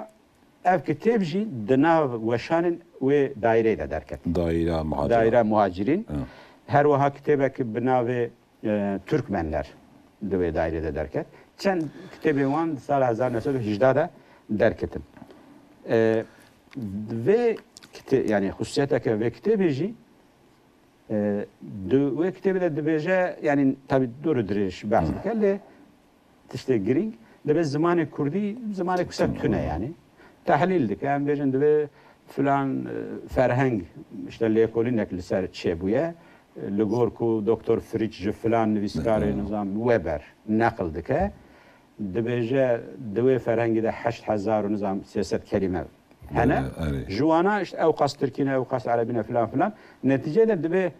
اف كتاب جي دنا وشان و دايره ده دركت دايره مهاجرين her vaha kitebek binavi Türkmenler de dairede derket. Çen kitabı van sal 1918'de derketim. Ve yani hususiyetek ve kitabı jî ve kitabı da dibêje yani tabi doğru diriş bahs dikelle işte giring de zamanı Kurdi zamanı kısa tüne yani tahlil dik yani dibêjin de filan ferheng işte lekolin li ser çebuye لگور کو دکتر فریچ فلان نویسکار نظام وبر نقل دکه دبیجه دوی فرهنگی ده 8000 نظام سیاست کلمه هنا جوانا او قاس ترکینا او قاس عربینا فلان فلان نتیجه ده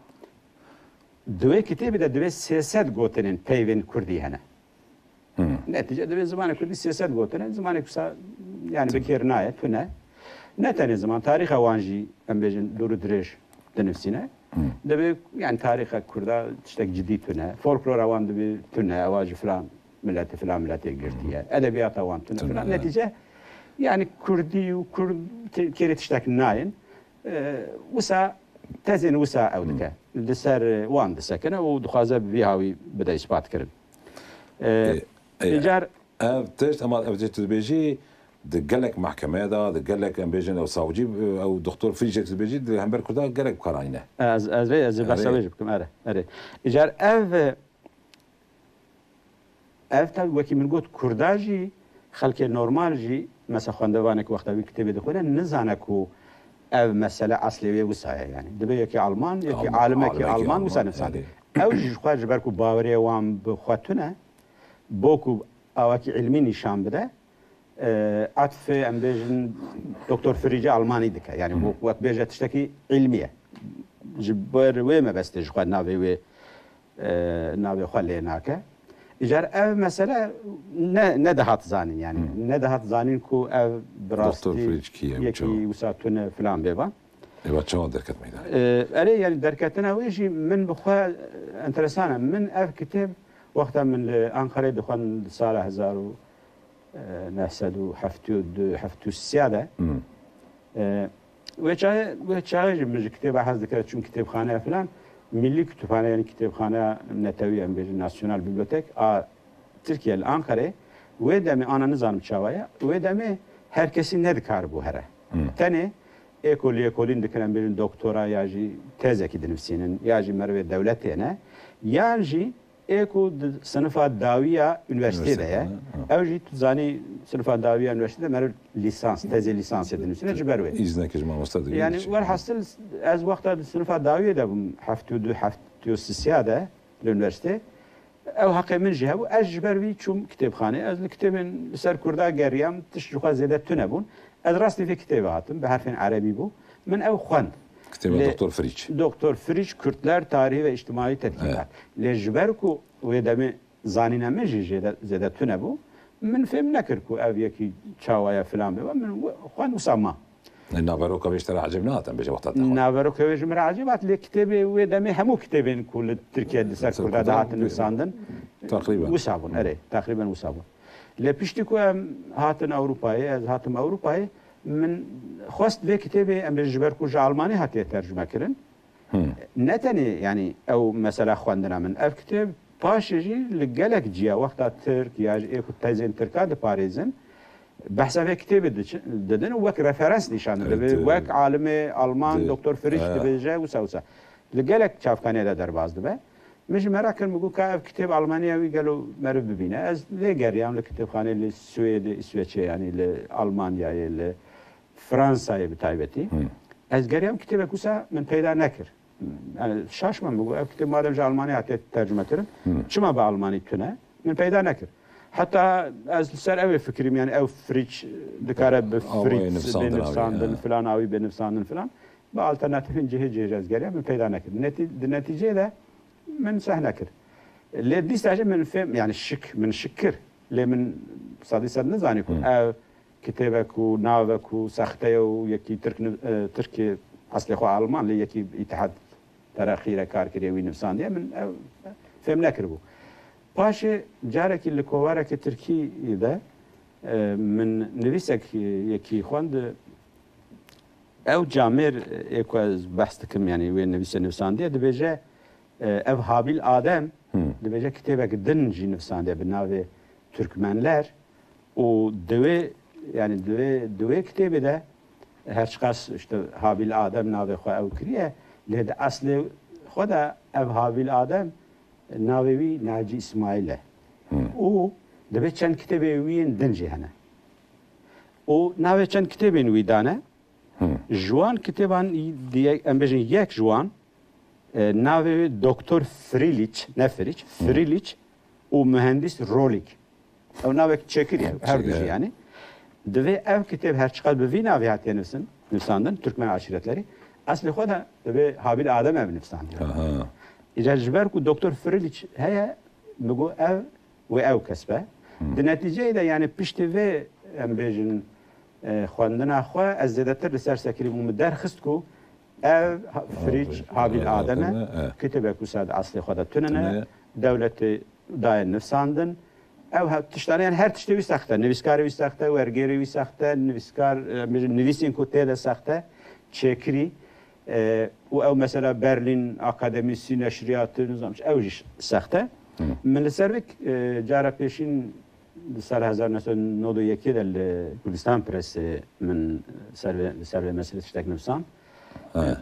دوی کتابی ده دوی سیاست گوتنین پیوین کردی هنا نتیجه دوی زمان کردی سیاست گوتنین زمان کسا yani bekir nayet ne ne tane zaman tarih avanji em bejin duru driş denefsine de yani tarihe kurda işte ciddi tüne folklor avan de bir tüne avacı falan millete girdiye edebiyat avan tüne falan netice yani kurdi keret işte nayin usa tezin usa avdike deser wan de sakene o duhaza bir havi beda ispat kirin eğer تيش أما أبدي تبيجي دقلك محكمة هذا دقلك أم بيجن أو ساوجي أو دكتور فيجك تبيجي هم بركودا قلك بكراينة. از بس أوجب كم أره. إجار أف تابي وكي من قط كرداجي خلك نورمال جي مثلا خواندوانك وقتا بكتبي دخوله نزانكو أف مسألة أصلية وسايا يعني دبي يكي ألمان يكي عالم يكي ألمان وسا نفساني. أو جي خواج بركو باوريا وام بخواتنا بوكو أواكي علمي نشان بده عطف ام بيجن دكتور فريجي الماني دكا يعني وقت بيجا تشتكي علميه جبر وما بس تجوا نافي و نافي خليناك اجار اف مساله ندهات زانين يعني ندهات زانين كو اف براستي دكتور فريج يكي وساتون فلان بيبا ايوا شو دركت ميدان اري يعني دركتنا ويجي من بخوا انترسانه من اف كتاب وقتها من انقره دخان سال 1900 حفتو السيادة و چای مج کتاب حز دکرد چون کتابخانه فلان ملی کتابخانه یعنی کتابخانه نتوی ام بیج ناسیونال بیبلیوتک ترکیه الانقره و دم آن نظام چاویه و دم هر کسی ندکار بو هره تنه اکولین دکرن بیرون دکترا یا جی تزه کی دنفسینن یا جی مروه دولتی نه یا جی اکو سنفا داویه üniversitede ya. Evji tuzani sınıfa daviye üniversitede merul lisans, teze lisans edilmesine ciberve. İzne ki master değil. Yani var hasıl az vakta sınıfa daviye de bu haftu siyade üniversite. Ev hakkı min cihe bu az cibervi çum kitapkhane. Az kitabın ser kurda geriyam tişruha zede tünebun. Az rastli fi kitabı hatım. Be harfin Arabi bu. Min ev khand. Kitabı Doktor Friç. Doktor Friç Kürtler Tarihi ve İçtimai Tetkikat. Lejber ku ve demi zanine zede tüne bu. Min film nekir ku ev yeki çavaya filan be. Min khand usama. ناورو كويشترا عجبنا هاتن بيجي وقتها ناورو كويش مرا عجبات لي كتابي ودمي همو كتابين كل تركيا دسر كردا دهات نساندن تقريبا وسابون اري تقريبا وسابون لبيشتكو هاتن اوروباي از هاتم اوروباي من خواست في كتابي ام جبركو الماني هاتي ترجمه كرن نتني يعني او مثلا خواندنا من اف كتاب باشجي لقالك جيا وقت ترك يا ايكو تايزن تركا د باريزن بحث في كتاب ددن وك ريفرنس نشان وك عالم المان دكتور فريش تبجا وسوسا لقالك شاف كان هذا درباز دبا مش مراكن بقول كاف كتاب المانياوي قالوا مرب بينا از لي قريان لكتاب خانه للسويد اسويتش يعني لالمانيا لفرنسا بتايبتي از قريان كتاب كوسا من پیدا نكر يعني شاش من بقول كتاب مادام جا المانيا ترجمه كرن شما بالماني تونه من پیدا نكر حتى از سر اوی فکریم یعنی او فریچ دکاره به فریچ بنفساندن فلان اوی بنفساندن فلان با alternatifin cihe geriye من پیدا نکرد نتیجه ده من سه نکرد لی دیستاجه من فهم يعني من شکر لی من صدی صد نزانی کن او کتابک و ناوک و سخته و یکی ترک اصلی خو آلمان لی یکی اتحاد تراخیر کار کریه وی نفساندیه من فهم نکرد بو باشه جاره که لکواره که ترکی ده من نویسک یکی خواند او جامر ایکو از بحث کم یعنی وی نویسندیه دبیجه او هابیل آدم دبیجه کتابه که دنجی نویسندیه به ناو ترکمنler و دوی کتابه ده هرچقدر işte هابیل آدم ناو خواه او کریه لید اصل خود او هابیل آدم ناوی ناجی اسماعیله او دبی چند کتابی وین دنجی هنه او ناوی چند کتابی وی دانه جوان کتابان دیگه ام بجن یک جوان ناوی دکتر فریلیچ او مهندس رولیک او ناوی چکریه هر دوشی yani دبی او کتاب هر چقدر به وی ناوی هاتیه نفساندن ترکمن عشیرتleri اصلی خود دبی حابیل آدم ام نفساندن İcazber ku Doktor Friliç heye bugü ev ve ev kesbe. De netice de yani pişti ve embejin xwandina xwe ez zêdetir li ser sekirî bûm derxist ku ev Friliç Habil Ademe kitêbe ku sad aslê xwe de tunine dewletê daye nivsandin ev tiştane yani her tiştê wî sexte nivîskarê wî sexte wergêrê wî sexte nivîskar nivîsên ku tê de sexte çêkirî و او مثلا برلین اکادمیسی نشریات نظامش اوجش سخته من لسروک جارا پیشین سال 1991 دل کردستان پرس من سرو مسئله تشتک نفسان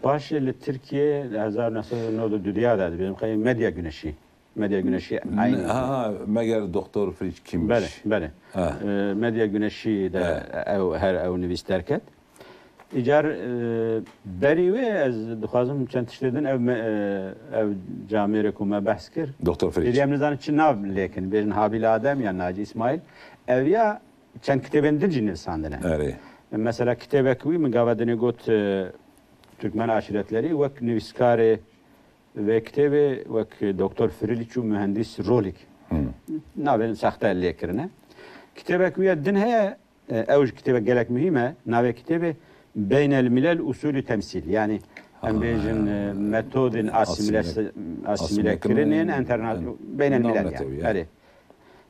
باش لترکیه 1992 داده بیدم خیلی medya güneşi aynı. Meğer Doktor Friç kimmiş? Bele. Medya güneşi de her ev nivîs derket. İcar beri ve ez dixwazim çend tiştedin ev camîrê ku me behs kir. Doktor Friç. Em nizanin çi nav lêkin bêjin Habil Adem ya Naci İsmail ev ya çend kitêbên din jî nivîsandine. Mesela kitêbek wî min gava dinê got Türkmen aşiretlerî wek nivîskarê ve kitêbê wek Doktor Friliç û mühendis rolik. Navên sexte lêkirine. Kitêbek wî ya din heye ew ji kitêbek gelek mühim e navê kitêbê بين الملل أصول تمثيل يعني أم بيجن ميثود أسيميلا كرينين بين الملل يعني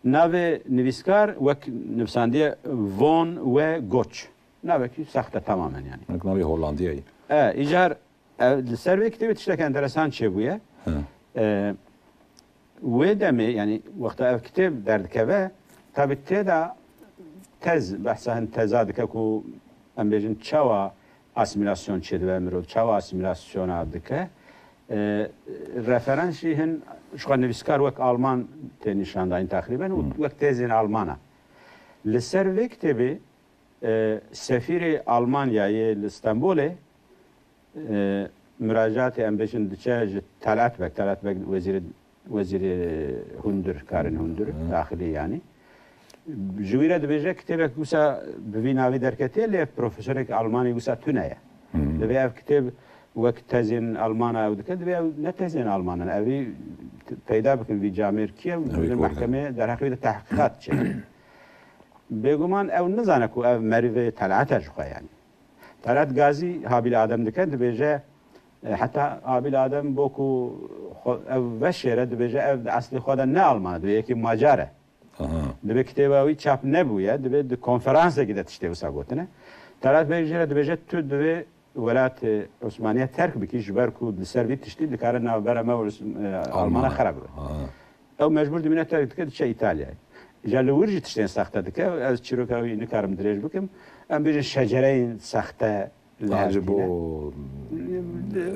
ناوي نويسكار وك نفساندية فون و غوتش ناوێکی سەختە تەمامەن ینی ناوی هۆڵندیایی ئیجار سەروێ کتێبێت شتێک ئەنتەرەسان چێ بووە وێ دەمێ ینی وەختە ئەو کتێب دەردکەوە تابێت تێدا تەز بەحسە هەند تەزا دکە و ئەم بێژن چاوە ئاسیمیلاسیۆن چێ دەوێ مرۆڤ چاوە ئاسیمیلاسیۆنا دکە ڕەفەرەنسی هەن شخوا نویسکار وەک ئالمان تێنیشانداین تقریبەن و وەک تێزین ئالمانە لەسەر وێ کتێبێ سەفیری ئالمانیایە لە ئستانبولێ مراجعاتی ئەم بێژن دچە تەلات بەک وەزیری هوندر کارن هوندر داخلی ینی ژویرە دەبێژە کتێبێک وسا بڤی ناوی دەرکەتێ لێ پرۆفسۆرێک ئالمانی وسا تونەیە دەبێ ئەو کتێب وەک تەزین ئەلمانە ئەو دکە دەبێ نەتەزین ئەلمانن ئەوی پەیدا بکەن وی جامێر کیە محکەمێ دەرحەقیدە تحقیقات چێ بێگومان ئەو نزانە و ئەو مەریڤێ تەلعاتە ژخۆیانی تەلات گازی هابیل ئادەم دکەن دەبێژە حتا هابیل ئادەم بۆکو ئەو بەشێرە دەبێژە ئەو ئەسلی خۆدا نە ئەڵمانە دەبێ یەکی ماجارە دەبێت کتێباوی چاپ نەبووە دەبێت کۆنفرانسێکی دەتشتێ وسا گوتنە تەلات بێژێرە دەبێژێت تو دەبێ وەلات عوسمانیە تەرک بکی ji ber ku li ser vî tiştî dikare navbera me Almana xerab be ew mecbûr dimîne terk dike diçe İtalyayê ja li wir jî tiştên sexte dike ez çîroka wî nikarim dirêj bikim em bêjin şecereyên sexte bo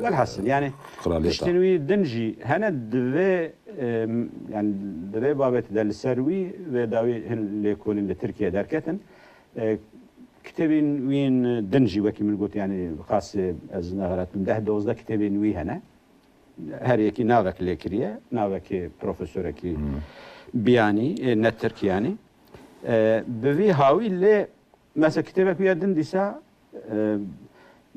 velhasil yani tiştên wî din jî hene divê yani divê babetî de li ser wî vê dawî hin lêkolîn li Tirkiye derketin kitêbên wîn din jî wekî min got yani xasê ez neheretim 10-12 kitêbên wî hene her yekî navek lêkiriye navekê profesörekî biyanî ne Tirkiyanî bi vî hawî lê mesela kitêbek wî din dîsa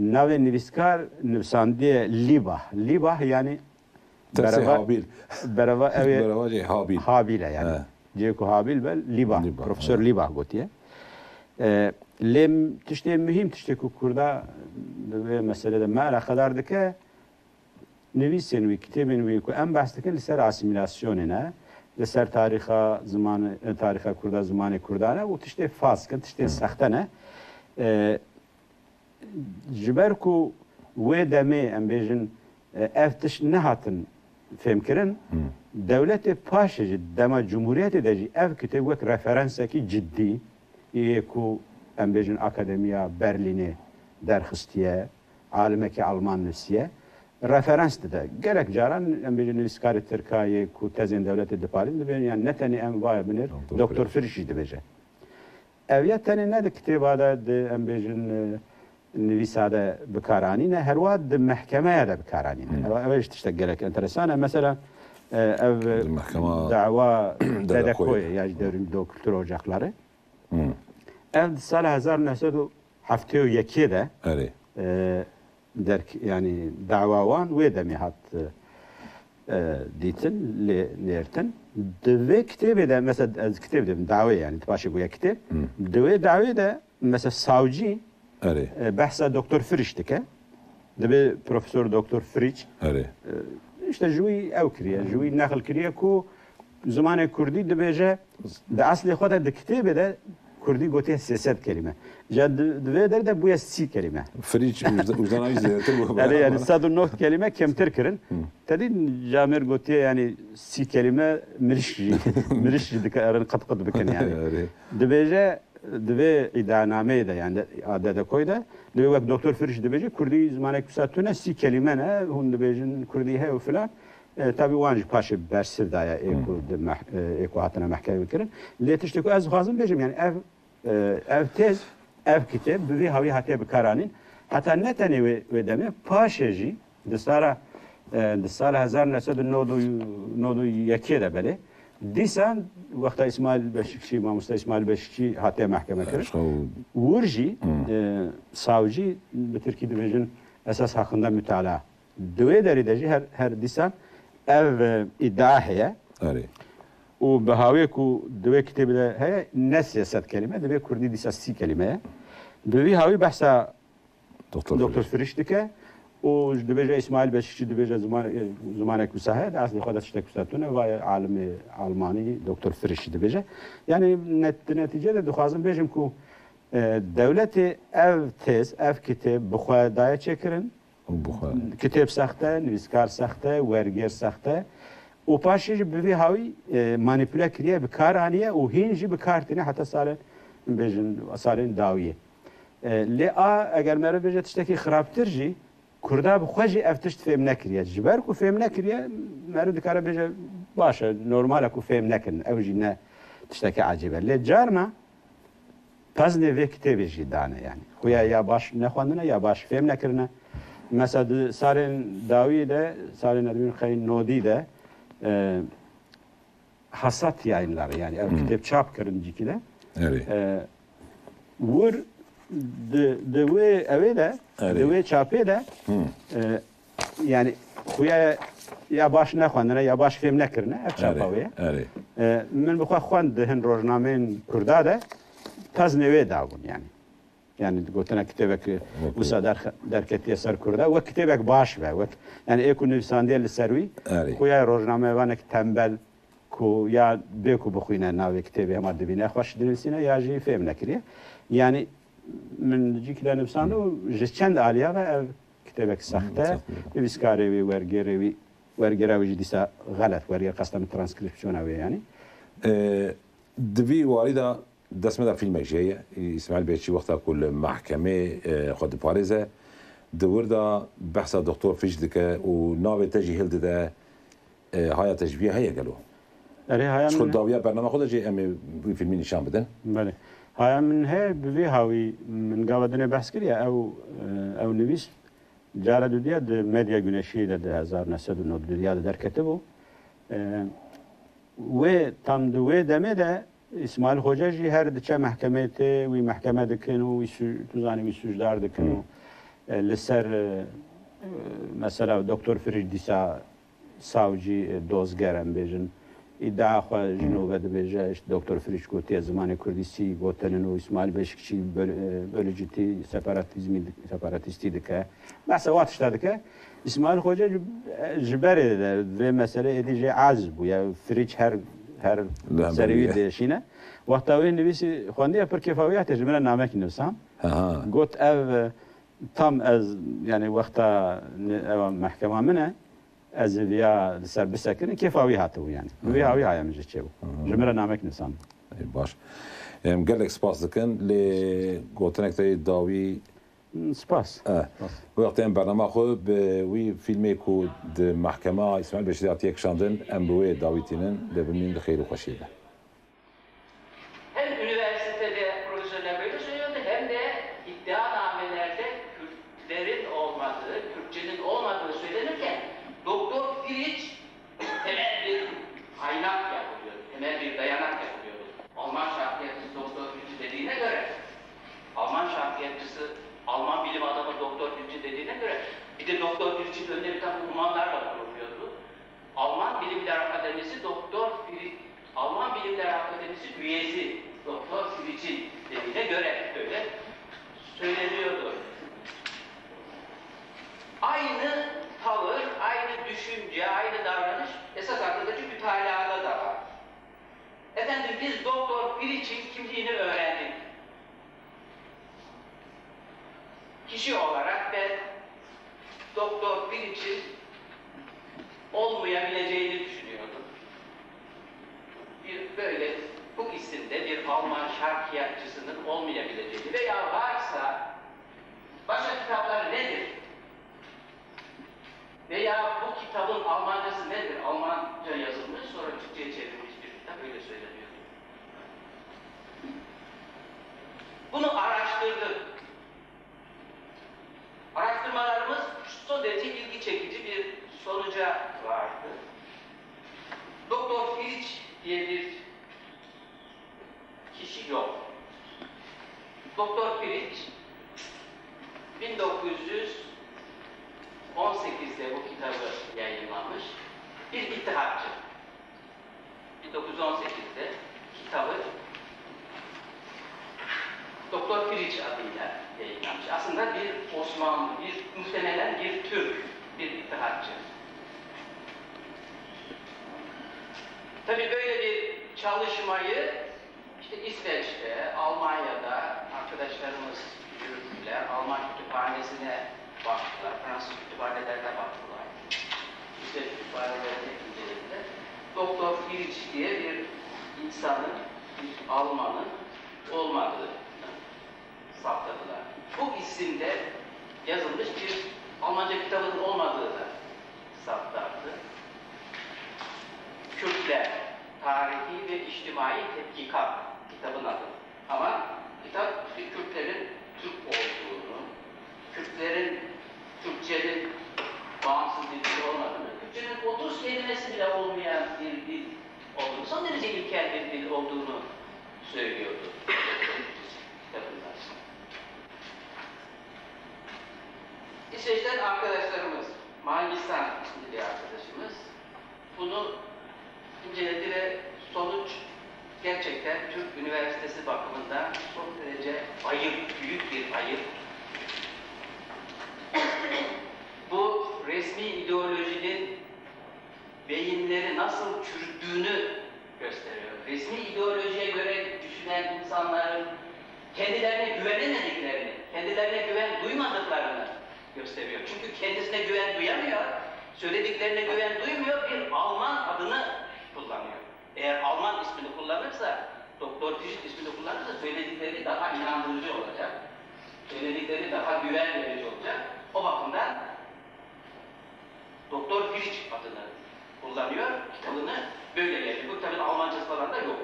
navê nivîskar nivîsandiye Libah yani bereva ew Habil e yani cê ku Habil be Libah profesör Libah gotiye lêm tiştê mühim tiştê ku Kurda vê meselede me alaqedar dike nivîsên wî kitêbên wî ku em behs dikin li ser asîmîlasyonê ne li ser tarîxa Kurda zimanê Kurdan e û tiştê faskin tiştê sexte ne ji ber ku wê demê em bêjin ev tişt nehatin fêmkirin dewletê paşê jî dema Cumhuriyetê de jî ev kitêb wek referansekî ciddî yê ku em bêjin Akademiya Berlînê derxistiye alimekî Alman nivîsiye referans dide gelek caran em bêjin nivîskarê Tirkayê ku tezên dewletê dipalîn dibêjin yani ne tenê em vaya binêr Doktor Frisch jî dibêje ev ya tenê ne di kitêba de em bêjin nivîsa de bikaranîne herwa di mehkemeya de bikaranîne ev tiştek gelek enteresan e mesela ev dava dedekoyê ya ji devrîn kültür ocakları ev sala 1971 de derk yani davawan wê demê hat dîtin lêrtin di vê kitêbê de mesela ez kitêb dedim davê yani başê bûye kitêb di wê davê de mesela savcî behsa Doktor Frisch dike dibê Profesör Doktor Frisch işte ji wî ew kiriye ji wî neqil kiriye ku zimanê Kurdî dibêje di eslê xwe de di kitêbê de Kurdî gotiye 300 kelime ja divê derde bûye 30 kelime Frisch uzanavî zêdetir yani 109 kelime kemtir kirin tedî jamêr gotiye yani 30 kelime mirîş jî dikarin qet bikin yani dibêje divê îdanameyê de yani adedekoy de divê wek Doktor Frisch dibêje Kurdî zimanek wisa tune 30 kelime ne hûn dibêjin Kurdî heye û filan tabii wan jî paşê bersir daye êku hatine mehkemê kirin lê tiştê ku ez dixwazim bêjim yani ev tez ev kitêb bi vî hawî hatiye bikaranîn heta ne tenê wê demê paşê jî di sala 1991 de belê dîsan wexta İsmail Beşikçî mamosta İsmail Beşikçî hatiye mehkeme kirin wir jî savcî bi Tirkî dibêjin esas hakkında mütalaa divê derî de jî her dîsan ev iddia heye û bi hawê ku divê kitêbê de heye ne 300 kelime divê Kurdî dîsa 30 kelime ye bi vî hawî behsa Doktor Frisch dike û dibêje İsmail Beşikçî dibêje zimanek wisa heye de eslê xwe de tiştek wisa tune vay alimê Almanî Doktor Frisch dibêje yani di netîcede dixwazim bêjim ku Devleti ev tez, ev kitap bixwe daya çekirin. Kitap saxte, nivîskar saxte, werger saxte. û paşê jî bi vî hawî manipüle kiriye, bi kar aniye û hîn jî bi kar tîne heta salên bêjin salên dawiyê. Lê a eger me re bêje tiştekî xirabtir jî Kurda bi xwe jî ev tişt fêm nekiriye. Ji ber ku fêm nekiriye me re dikare bêje baş e normal e ku fêm nekin. Ew jî ne tiştekî acîb e. Lê carna peznê vê kitêbê jî dane yani. Xuya ya baş nexwandine ya baş fêm nekirine. Mesela di salên dawiyê de, salên Edwin Xeyên Nodî de Hasat yayınları yani ev kitap çap kirin cîkî de. Wir di wê evê de, di wê çapê de yani xuya ya baş nexwandine ya baş fêm nekirine ev çapa wê. Min bi xwe xwend di hin rojnameyên Kurda de peznê wê dabûn yani. Yani gotine kitêbek wisa derketiye ser Kurda wek kitêbek baş be. Yani ê ku nivîsandiye li ser wî xuya rojnamevanek tembel ku ya bê ku bixwîne navê kitêbê hema dibîne xweş dinivîsîne ya jî fêm nekiriye. Yani min cîkî nivîsand û ji çend aliya ve ev kitêbek sexte nivîskarê wî wergerê wî wergera wî jî dîsa xelet werger qestan transkripsiyona wê yani. Di vî warî da destmeda filmek jê ye İsmail Bêçî wexta ku li mehkemê xwe diparêze di wir da behsa doktor fîj dike û navê te jî hil dide haya te ji vî heye gelo. Xwe dawiya bername xwe de jê em ê wî filmî nîşan bidin. Belê. Haya min heye bi vê hawî min gava dinê behs kiriye ew nivîs cara dudiya di medya güneşî de di 1992 de derketibû. Wê tam di wê demê de İsmail Hoca jî her diçe mehkemê tê wî mehkeme dikin û tu zanî wî sûcdar dikin û li ser mesela Doktor Firîj dîsa savcî dozger em bêjin îddia xwe ji nû ve dibêje işte Doktor Firîj gotiye zimanê Kurdî sî gotinin û İsmail Beşikçî bölücîtî separatîstî dike. Mesela wat tişta dike. İsmail Hoca ji berê de vê meselê êdî jê aciz bû ya Firîj her serî değişine. Wexta wê nivîsî xwendiya pir kêfawiyatê ji min re namekî nivîsam. Got ev tam ez yani wexta ew mehkema min e ez viya li ser bisekirin kêfawî hatibû yani. Bi vê hawî haya min jî çêbû. Ji min re namek nivîsam. Baş. Gelek spas dikin lê gotinek te dawî Spas. Wexta em bername xwe bi wî filmê ku di mehkema İsmail Beşîrî hatiye kişandin em bi wê dawî tînin lê bimîn di xêr û xweşiyê de. Hem üniversitede profesörler böyle söylüyordu hem de iddianamelerde Kürtlerin olmadığı, Kürtçenin olmadığı söylenirken Doktor Firîj temel bir kaynak yapılıyordu, temel bir dayanak yapılıyordu. Alman şarkiyatçısı Doktor Firîj dediğine göre, Alman şarkiyatçısı Alman bilim adamı Doktor Firîj dediğine göre bir de Doktor Firîj'in önüne bir takım uzmanlarla kuruluyordu. Alman Bilimler Akademisi Doktor Firîj, Alman Bilimler Akademisi üyesi Doktor Firîj'in dediğine göre öyle söyleniyordu. Aynı tavır, aynı düşünce, aynı davranış esas hakkındaki mütalada da var. Efendim biz Doktor Firîj'in kimliğini öğrendik. Kişi olarak ben Doktor Firîj'in olmayabileceğini düşünüyordum. Böyle bu isimde bir Alman şarkiyatçısının olmayabileceğini veya varsa başka kitapları nedir? Veya bu kitabın Almancası nedir? Almanca yazılmış sonra Türkçe'ye çevrilmiş bir kitap öyle söyleniyor. Bunu araştırdık. Araştırmalarımız son derece ilgi çekici bir sonuca vardı. Doktor Firîj diye bir kişi yok. Doktor Firîj 1918'de bu kitabı yayınlamış bir ittihatçı. 1918'de kitabı Doktor Firîj adıyla yayınlanmış. Aslında bir Osmanlı, muhtemelen bir Türk, bir ittihatçı. Tabii böyle bir çalışmayı işte İsveç'te, Almanya'da, arkadaşlarımız yürüttüler. Alman kütüphanesine baktılar. Fransız kütüphanelerine baktılar. İşte kütüphanelerine incelediler. Doktor Fritsch diye bir insanın, bir Almanın olmadığını saptadılar. Bu isimde yazılmış bir Almanca kitabının olmadığı da saptandı. Kürtler, Tarihi ve İçtimai Tetkikat kitabın adı. Ama kitap Kürtlerin Türk olduğunu, Kürtlerin Türkçenin bağımsız bir dil olmadığını, Kürtçenin 30 kelimesi bile olmayan bir dil olduğunu, son derece ilkel bir dil olduğunu söylüyordu kitabında. İsveç'ten arkadaşlarımız, Mangisan isimli bir arkadaşımız bunu inceledi ve sonuç gerçekten Türk Üniversitesi bakımından son derece ayıp, büyük bir ayıp. Bu resmi ideolojinin beyinleri nasıl çürüttüğünü gösteriyor. Resmi ideolojiye göre düşünen insanların kendilerine güvenemediklerini, kendilerine güven duymadıklarını gösteriyor. Çünkü kendisine güven duyamıyor, söylediklerine güven duymuyor, bir Alman adını kullanıyor. Eğer Alman ismini kullanırsa, Doktor Fritsch ismini kullanırsa söyledikleri daha inandırıcı olacak. Söyledikleri daha güven verici olacak. O bakımdan Doktor Fritsch adını kullanıyor, kitabını böyle yazıyor. Bu kitabın Almancası falan da yok.